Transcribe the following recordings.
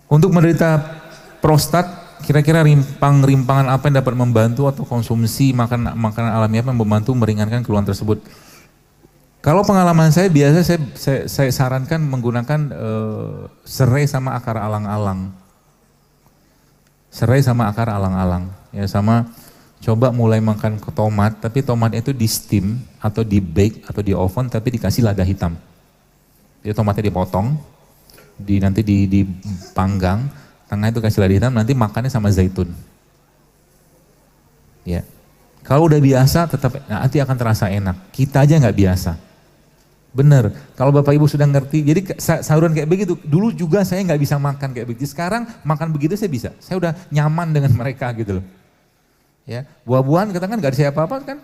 Untuk menderita prostat, kira-kira rimpangan apa yang dapat membantu atau konsumsi makanan alami apa yang membantu meringankan keluhan tersebut? Kalau pengalaman saya biasa saya sarankan menggunakan serai sama akar alang-alang. Serai sama akar alang-alang. Ya, sama coba mulai makan ke tomat, tapi tomat itu di steam atau di bake atau di oven tapi dikasih lada hitam. Jadi tomatnya dipotong, nanti dipanggang, tengah itu kasih lada hitam, nanti makannya sama zaitun. Ya. Kalau udah biasa tetap nanti akan terasa enak. Kita aja nggak biasa. Bener, kalau Bapak Ibu sudah ngerti, jadi sahuran kayak begitu, dulu juga saya nggak bisa makan kayak begitu, sekarang makan begitu saya bisa, saya udah nyaman dengan mereka gitu loh. Ya, buah-buahan kita kan nggak ada apa-apa kan,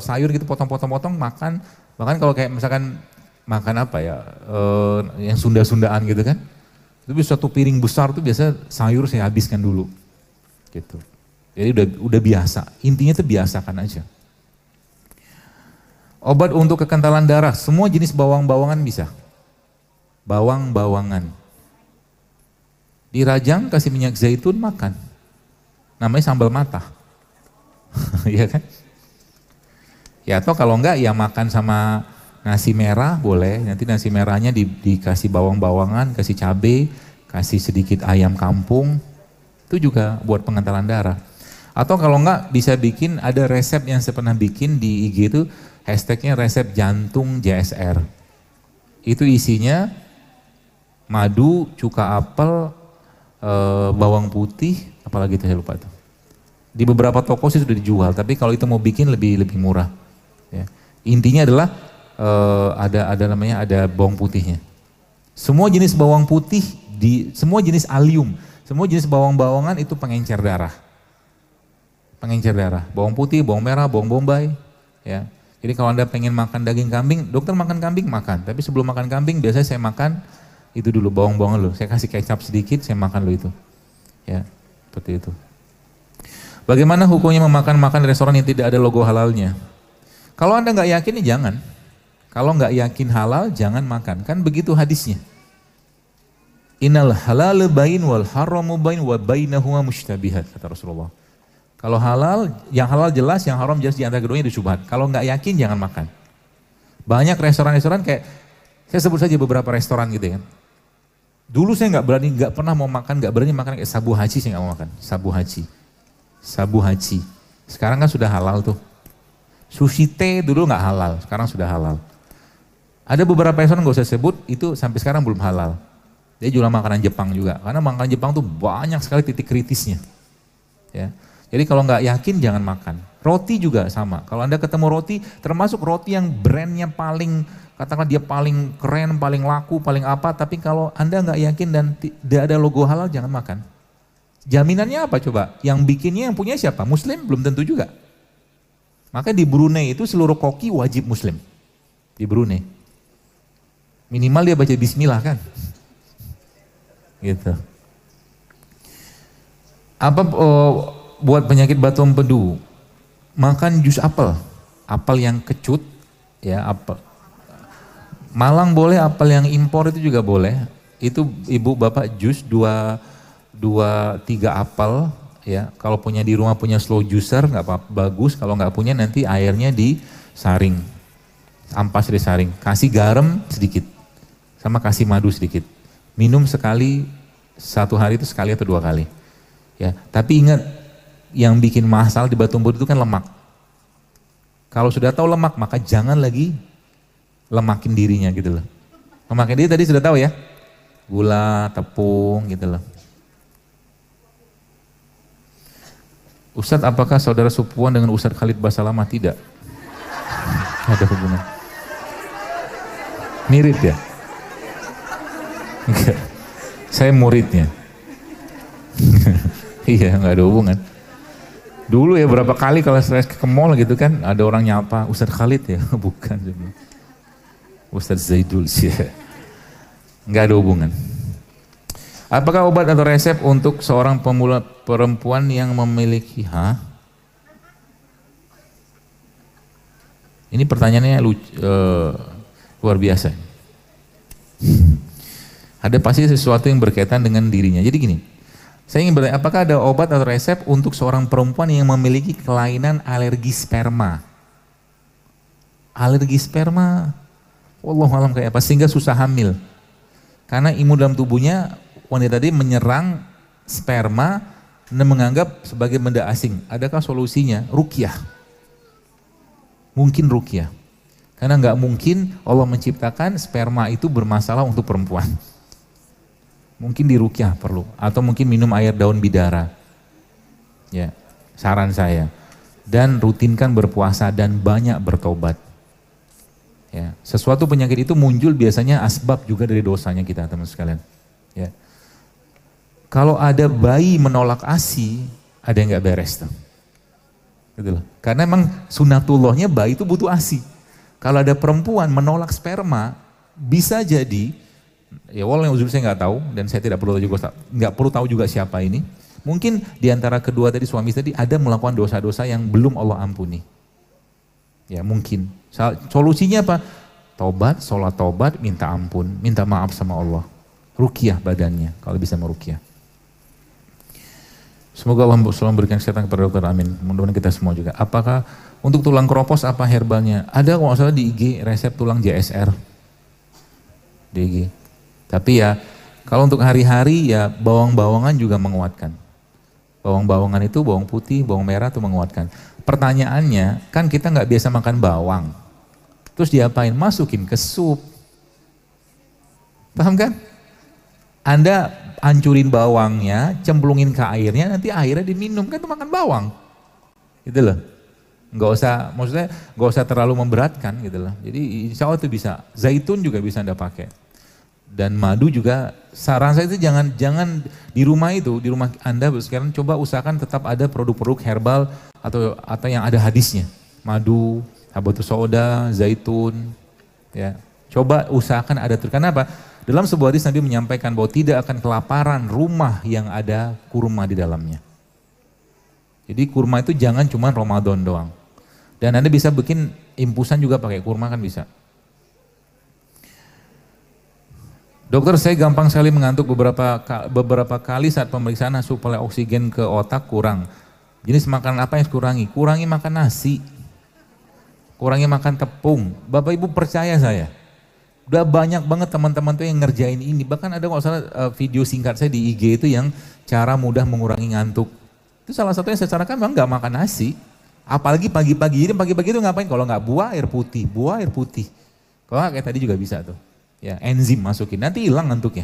sayur gitu potong-potong makan, bahkan kalau kayak misalkan makan apa ya, yang Sunda-Sundaan gitu kan, itu bisa satu piring besar tuh biasa sayur saya habiskan dulu, gitu. Jadi udah biasa, intinya tuh biasakan aja. Obat untuk kekentalan darah, semua jenis bawang-bawangan bisa. Bawang-bawangan. Dirajang, kasih minyak zaitun, makan. Namanya sambal mata. Iya kan? Ya atau kalau enggak ya makan sama nasi merah boleh. Nanti nasi merahnya dikasih bawang-bawangan, kasih cabai, kasih sedikit ayam kampung. Itu juga buat pengentalan darah. Atau kalau enggak bisa bikin, ada resep yang saya pernah bikin di IG itu, hashtagnya resep jantung JSR. Itu isinya madu, cuka apel, bawang putih, apalagi itu saya lupa tuh. Di beberapa toko sih sudah dijual, tapi kalau itu mau bikin lebih murah. Ya. Intinya adalah ada bawang putihnya. Semua jenis bawang putih, semua jenis alium, semua jenis bawang-bawangan itu pengencer darah. Pengencer darah, bawang putih, bawang merah, bawang bombay, ya. Jadi kalau Anda pengen makan daging kambing, dokter makan kambing makan. Tapi sebelum makan kambing biasanya saya makan itu dulu bawang-bawangan dulu. Saya kasih kecap sedikit, saya makan dulu itu. Ya, seperti itu. Bagaimana hukumnya memakan restoran yang tidak ada logo halalnya? Kalau Anda nggak yakin, ya jangan. Kalau nggak yakin halal, jangan makan. Kan begitu hadisnya. Innal halal bain wal haramu bain wa bainahuma mushtabihat, kata Rasulullah. Kalau halal, yang halal jelas, yang haram jelas, di antara keduanya itu syubhat. Kalau nggak yakin jangan makan. Banyak restoran-restoran kayak, saya sebut saja beberapa restoran gitu ya. Dulu saya nggak pernah mau makan, nggak berani makan kayak sabu haji, saya nggak mau makan. Sabu haji. Sekarang kan sudah halal tuh. Sushi teh dulu nggak halal, sekarang sudah halal. Ada beberapa restoran nggak usah sebut, itu sampai sekarang belum halal. Dia jual makanan Jepang juga, karena makanan Jepang tuh banyak sekali titik kritisnya. Ya. Jadi kalau nggak yakin jangan makan. Roti juga sama. Kalau Anda ketemu roti, termasuk roti yang brandnya paling, katakanlah dia paling keren, paling laku, paling apa, tapi kalau Anda nggak yakin dan tidak ada logo halal, jangan makan. Jaminannya apa coba? Yang bikinnya yang punya siapa? Muslim? Belum tentu juga. Maka di Brunei itu seluruh koki wajib Muslim. Di Brunei. Minimal dia baca bismillah kan. Gitu. Apa buat penyakit batu empedu, makan jus apel yang kecut, ya apel. Malang boleh, apel yang impor itu juga boleh. Itu ibu bapak jus 2-3 apel, ya. Kalau punya di rumah punya slow juicer nggak apa-apa, bagus. Kalau nggak punya nanti airnya disaring, ampas disaring, kasih garam sedikit, sama kasih madu sedikit. Minum sekali, satu hari itu sekali atau 2 kali. Ya, tapi ingat, yang bikin masalah di batu empedu itu kan lemak. Kalau sudah tahu lemak, maka jangan lagi lemakin dirinya gitu loh. Lemakin diri tadi sudah tahu ya, gula, tepung gitu loh. Ustadz, apakah saudara sepupuan dengan Ustadz Khalid Basalamah? Tidak. Ada hubungan. Mirip ya? Enggak. Saya muridnya. Iya, nggak ada hubungan. Dulu ya berapa kali kalau saya ke mall gitu kan, ada orang nyapa, Ustadz Khalid ya? Bukan. Ustadz Zaidul sih. Nggak ada hubungan. Apakah obat atau resep untuk seorang pemula perempuan yang memiliki, Ini pertanyaannya luar biasa. Ada pasti sesuatu yang berkaitan dengan dirinya. Jadi gini, saya ingin bertanya, apakah ada obat atau resep untuk seorang perempuan yang memiliki kelainan alergi sperma? Alergi sperma, wallahualam kayak apa, sehingga susah hamil. Karena imun dalam tubuhnya wanita tadi menyerang sperma dan menganggap sebagai benda asing. Adakah solusinya? Ruqyah. Mungkin ruqyah. Karena nggak mungkin Allah menciptakan sperma itu bermasalah untuk perempuan. Mungkin diruqyah perlu, atau mungkin minum air daun bidara. Ya, saran saya. Dan rutinkan berpuasa dan banyak bertobat. Ya, sesuatu penyakit itu muncul biasanya asbab juga dari dosanya kita, teman sekalian. Ya. Kalau ada bayi menolak ASI, ada yang nggak beres tuh. Gitu loh. Karena emang sunatullahnya bayi itu butuh ASI. Kalau ada perempuan menolak sperma, bisa jadi, ya walau saya nggak tahu, dan saya tidak perlu tahu juga siapa ini. Mungkin diantara kedua tadi, suami tadi ada melakukan dosa-dosa yang belum Allah ampuni. Ya mungkin. Solusinya apa? Tobat, sholat tobat, minta ampun, minta maaf sama Allah. Ruqyah badannya, kalau bisa meruqyah. Semoga Allah selalu memberikan kesehatan kepada dokter, amin. Mudah-mudahan kita semua juga. Apakah untuk tulang keropos apa herbalnya? Ada kalau nggak salah di IG resep tulang JSR. Di IG. Tapi ya kalau untuk hari-hari ya bawang-bawangan juga menguatkan. Bawang-bawangan itu bawang putih, bawang merah itu menguatkan. Pertanyaannya kan kita nggak biasa makan bawang. Terus diapain? Masukin ke sup. Paham kan? Anda hancurin bawangnya, cemplungin ke airnya, nanti airnya diminum, kan itu makan bawang. Gitu loh. Maksudnya nggak usah terlalu memberatkan gitu loh. Jadi insya Allah itu bisa. Zaitun juga bisa Anda pakai. Dan madu juga, saran saya itu jangan di rumah Anda sekarang coba usahakan tetap ada produk-produk herbal atau yang ada hadisnya. Madu, habatus sauda, zaitun, ya. Coba usahakan ada, karena apa? Dalam sebuah hadis Nabi menyampaikan bahwa tidak akan kelaparan rumah yang ada kurma di dalamnya. Jadi kurma itu jangan cuma Ramadan doang. Dan Anda bisa bikin infusan juga pakai kurma, kan bisa. Dokter, saya gampang sekali mengantuk beberapa kali saat pemeriksaan supaya oksigen ke otak kurang. Jenis makanan apa yang harus kurangi? Kurangi makan nasi. Kurangi makan tepung. Bapak Ibu percaya saya. Udah banyak banget teman-teman tuh yang ngerjain ini. Bahkan ada kalau salah video singkat saya di IG itu yang cara mudah mengurangi ngantuk. Itu salah satu yang saya sarankan memang nggak makan nasi. Apalagi pagi-pagi. Jadi pagi-pagi itu ngapain? Kalau nggak buah air putih. Kalau nggak kayak tadi juga bisa tuh. Ya, enzim masukin, nanti hilang ngantuknya.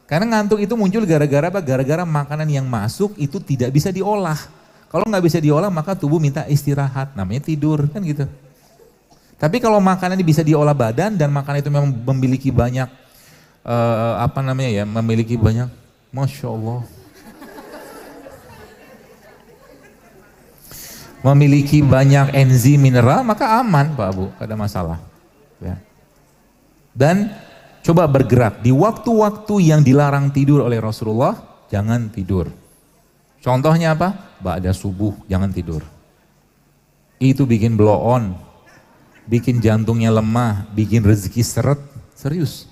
Karena ngantuk itu muncul gara-gara apa? Gara-gara makanan yang masuk itu tidak bisa diolah. Kalau nggak bisa diolah maka tubuh minta istirahat, namanya tidur, kan gitu. Tapi kalau makanan ini bisa diolah badan dan makanan itu memang memiliki banyak memiliki banyak, Masya Allah. Memiliki banyak enzim mineral, maka aman Pak Bu, gak ada masalah. Ya. Dan coba bergerak di waktu-waktu yang dilarang tidur oleh Rasulullah, jangan tidur. Contohnya apa? Ba'da subuh, jangan tidur. Itu bikin blow on, bikin jantungnya lemah, bikin rezeki seret, serius.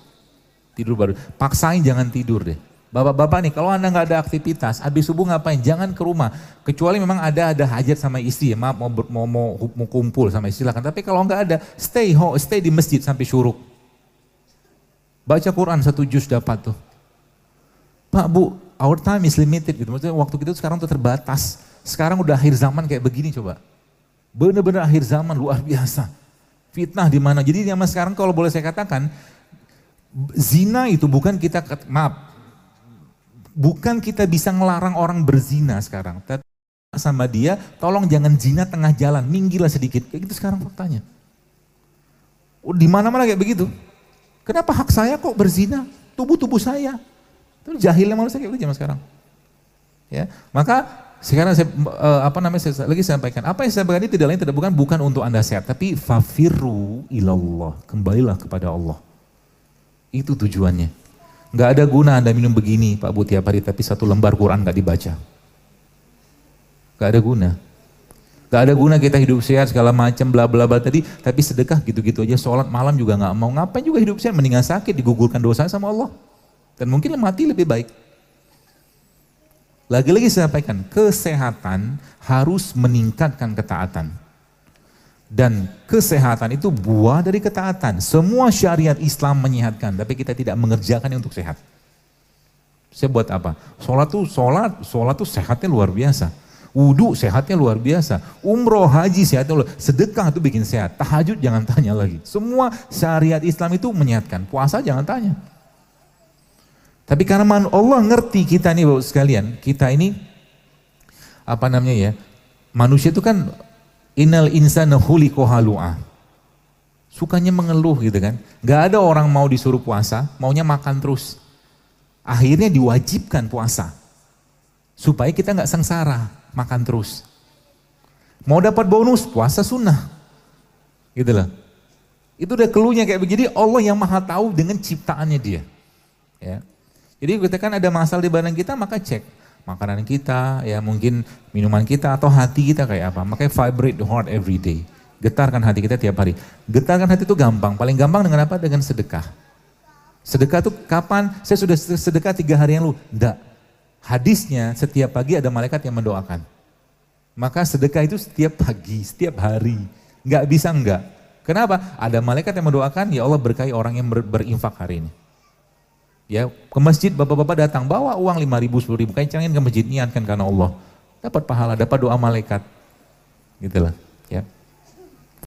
Tidur baru, paksain jangan tidur deh. Bapak-bapak nih, kalau Anda nggak ada aktivitas, habis subuh ngapain? Jangan ke rumah. Kecuali memang ada hajat sama istri, maaf mau kumpul sama istri, silakan. Tapi kalau nggak ada, stay di masjid sampai syuruk. Baca Quran 1 juz dapat tuh. Pak Bu, our time is limited gitu. Maksudnya waktu kita sekarang tuh terbatas. Sekarang udah akhir zaman kayak begini coba. Bener-bener akhir zaman luar biasa. Fitnah di mana? Jadi zaman sekarang kalau boleh saya katakan, zina itu bukan kita bisa ngelarang orang berzina sekarang. Tapi sama dia, tolong jangan zina tengah jalan, minggirlah sedikit. Kayak gitu sekarang faktanya. Di mana-mana kayak begitu. Kenapa hak saya kok berzina? Tubuh saya. Itu jahilnya manusia kayak gitu zaman sekarang. Ya, maka sekarang saya lagi sampaikan. Apa yang saya sampaikan ini tidak lain bukan untuk Anda sehat, tapi fafirru ilallah, kembalilah kepada Allah. Itu tujuannya. Nggak ada guna Anda minum begini Pak Bu tiap hari, tapi 1 lembar Quran nggak dibaca. Nggak ada guna. Gak ada guna kita hidup sehat segala macam bla bla bla tadi, tapi sedekah gitu-gitu aja, sholat malam juga nggak mau, ngapain juga hidup sehat, mendingan sakit digugurkan dosa sama Allah. Dan mungkin mati lebih baik. Lagi-lagi saya sampaikan, kesehatan harus meningkatkan ketaatan. Dan kesehatan itu buah dari ketaatan. Semua syariat Islam menyehatkan, tapi kita tidak mengerjakannya untuk sehat. Saya buat apa? Sholat tuh sehatnya luar biasa. Wudhu sehatnya luar biasa. Umroh, haji sehatnya luar biasa. Sedekah itu bikin sehat. Tahajud jangan tanya lagi. Semua syariat Islam itu menyehatkan. Puasa jangan tanya. Tapi karena Allah ngerti kita nih Bapak sekalian, kita ini manusia itu kan innal insana khuliqa halu'a. Sukanya mengeluh gitu kan. Gak ada orang mau disuruh puasa, maunya makan terus. Akhirnya diwajibkan puasa. Supaya kita gak sengsara, makan terus. Mau dapat bonus, puasa sunnah. Gitu loh. Itu udah keluhnya kayak begini, Allah yang maha tahu dengan ciptaannya dia. Ya. Jadi kita kan ada masalah di badan kita, maka cek makanan kita, ya mungkin minuman kita atau hati kita kayak apa. Makanya vibrate the heart every day. Getarkan hati kita tiap hari. Getarkan hati itu gampang. Paling gampang dengan apa? Dengan sedekah. Sedekah itu kapan? Saya sudah sedekah 3 hari yang lalu. Enggak. Hadisnya setiap pagi ada malaikat yang mendoakan. Maka sedekah itu setiap pagi, setiap hari. Enggak bisa enggak. Kenapa? Ada malaikat yang mendoakan, ya Allah berkahi orang yang berinfak hari ini. Ya, ke masjid bapak-bapak datang, bawa uang 5.000, 10.000, kencangin ke masjid, niatkan karena Allah. Dapat pahala, dapat doa malaikat. Gitu lah.